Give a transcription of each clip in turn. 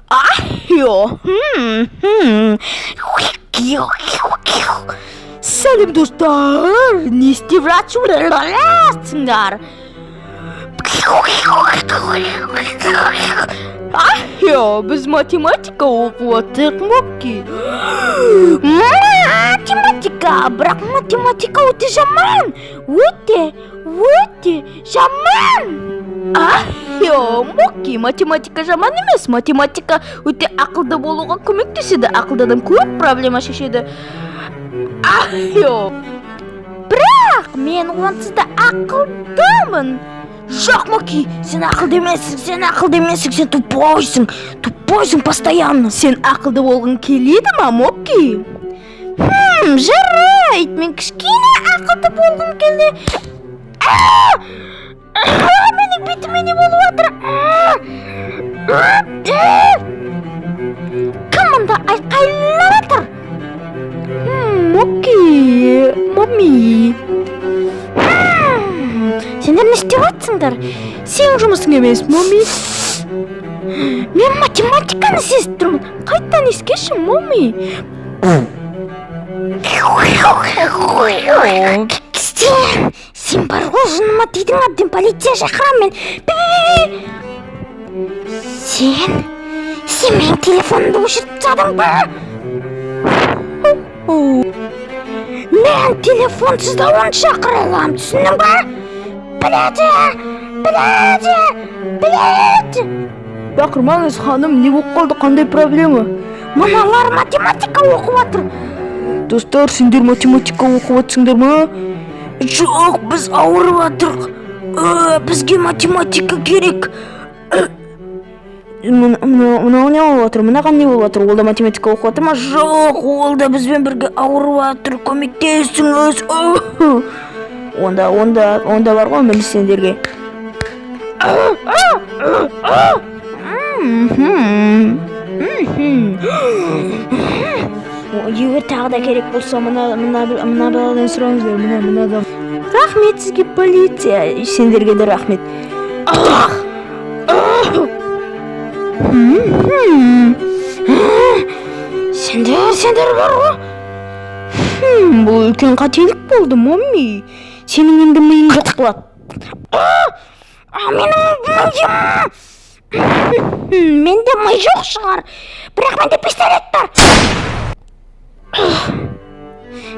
Ahyo. Salam dostlar. Ne istеп жатсыңдар? Ahyo, biz matematika o'qib o'tirdik, Mokki. Matematika, biroq matematika o'ta yomon. O'ta yomon. Ahyo, Mokki, matematika yomon emas. Matematika o'ta aqlda bo'lishga ko'maklashadi. Aqlda ham ko'p problema chekadi. Ahyo. Biroq men onsizda aqldaman. Жоқ, Мокки, sen aqlda emassin, sen tupойсың постоянно. Sen aqlda bo'lg'ing keladimi, Mokki? Жарайды, men kichkina aqlda bo'lg'im keldi. Mening betimga ne bo'lib o'tir? Kim bunda ayqaylab o'tir? Mokki, mommy. Sender ne isteyapsındır? Sen жұмысың емес, mommy. Men matematikani sezdirman. Qaytadan eskirishim, mommy. Sen бар ғой, жыныма тидің, әбден полиция шақырам мен. Sen менің телефонымды өшіріп тастадың ба? Мен телефонсыз да оны шақыра аламын, түсіндің ба? Біледі! Бақырмаңыз, ханым, не болып қалды, қандай проблема? Мыналар математика оқып отыр. Достар, сендер математика оқып отырсыңдар ма? Жоқ, біз ауырып жатырмыз. Бізге математика керек. Мынау не болып жатыр? Мынаған не болып жатыр? Ол да математика оқып жатыр ма? Жоқ, ол да бізбен бірге ауырып жатыр. Көмектесіңіз. Онда бар ғой, мен сендерге. Егер тағы да керек болса, мына баладан сұраңыздар, мына. Рахмет сізге, полиция. Сендерге де рахмет. Сендер бар ғой. Бұл үлкен қателік болды, момми. Senin енді миың жоқ болады. Менің миым. Менде ми жоқ шығар. Бірақ менде пистолет бар.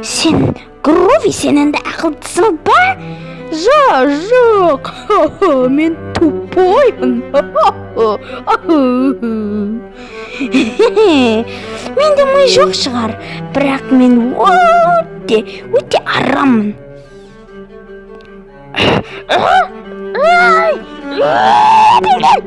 Сен, Грови, сен енді ақылдысың ба? Жоқ. Мен тупоймын. Менде ми жоқ шығар. Бірақ мен өте араммын. Ай!